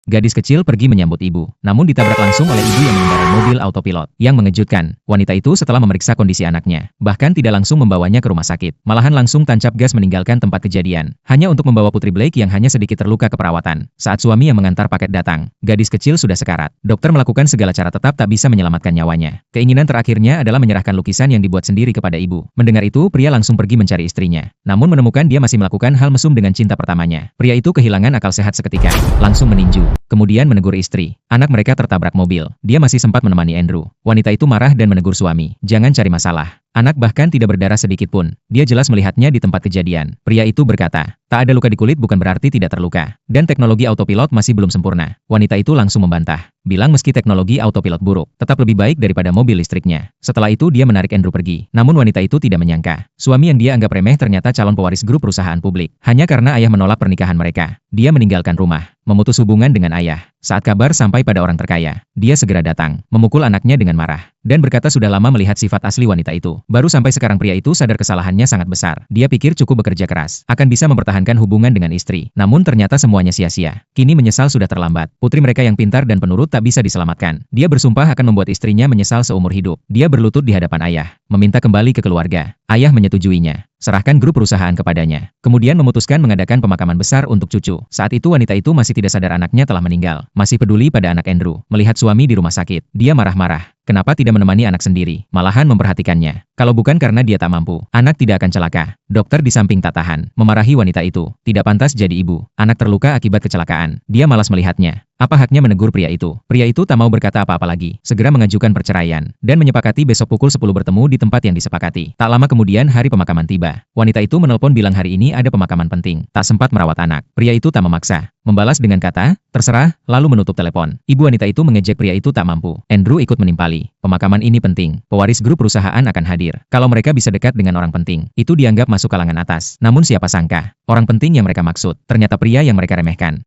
Gadis kecil pergi menyambut ibu, namun ditabrak langsung oleh ibu yang mengendarai mobil autopilot. Yang mengejutkan, wanita itu setelah memeriksa kondisi anaknya, bahkan tidak langsung membawanya ke rumah sakit, malahan langsung tancap gas meninggalkan tempat kejadian, hanya untuk membawa putri Blake yang hanya sedikit terluka ke perawatan. Saat suami yang mengantar paket datang, gadis kecil sudah sekarat. Dokter melakukan segala cara tetap tak bisa menyelamatkan nyawanya. Keinginan terakhirnya adalah menyerahkan lukisan yang dibuat sendiri kepada ibu. Mendengar itu, pria langsung pergi mencari istrinya. Namun menemukan dia masih melakukan hal mesum dengan cinta pertamanya. Pria itu kehilangan akal sehat seketika, langsung meninju. Kemudian menegur istri. Anak mereka tertabrak mobil. Dia masih sempat menemani Andrew. Wanita itu marah dan menegur suami. Jangan cari masalah. Anak bahkan tidak berdarah sedikit pun. Dia jelas melihatnya di tempat kejadian. Pria itu berkata, tak ada luka di kulit bukan berarti tidak terluka. Dan teknologi autopilot masih belum sempurna. Wanita itu langsung membantah. Bilang meski teknologi autopilot buruk, tetap lebih baik daripada mobil listriknya. Setelah itu dia menarik Andrew pergi. Namun wanita itu tidak menyangka. Suami yang dia anggap remeh ternyata calon pewaris grup perusahaan publik. Hanya karena ayah menolak pernikahan mereka. Dia meninggalkan rumah, memutus hubungan dengan ayah. Saat kabar sampai pada orang terkaya, dia segera datang, memukul anaknya dengan marah, dan berkata sudah lama melihat sifat asli wanita itu. Baru sampai sekarang pria itu sadar kesalahannya sangat besar. Dia pikir cukup bekerja keras, akan bisa mempertahankan hubungan dengan istri. Namun ternyata semuanya sia-sia. Kini menyesal sudah terlambat. Putri mereka yang pintar dan penurut tak bisa diselamatkan. Dia bersumpah akan membuat istrinya menyesal seumur hidup. Dia berlutut di hadapan ayah, meminta kembali ke keluarga. Ayah menyetujuinya. Serahkan grup perusahaan kepadanya. Kemudian memutuskan mengadakan pemakaman besar untuk cucu. Saat itu wanita itu masih tidak sadar anaknya telah meninggal. Masih peduli pada anak Andrew. Melihat suami di rumah sakit, dia marah-marah. Kenapa tidak menemani anak sendiri? Malahan memperhatikannya. Kalau bukan karena dia tak mampu, anak tidak akan celaka. Dokter di samping tak tahan, memarahi wanita itu. Tidak pantas jadi ibu. Anak terluka akibat kecelakaan. Dia malas melihatnya. Apa haknya menegur pria itu? Pria itu tak mau berkata apa-apa lagi. Segera mengajukan perceraian. Dan menyepakati besok pukul 10 bertemu di tempat yang disepakati. Tak lama kemudian hari pemakaman tiba. Wanita itu menelpon bilang hari ini ada pemakaman penting. Tak sempat merawat anak. Pria itu tak memaksa. Membalas dengan kata, terserah, lalu menutup telepon. Ibu wanita itu mengejek pria itu tak mampu. Andrew ikut menimpali. Pemakaman ini penting. Pewaris grup perusahaan akan hadir. Kalau mereka bisa dekat dengan orang penting, itu dianggap masuk kalangan atas. Namun siapa sangka, orang penting yang mereka maksud, ternyata pria yang mereka remehkan.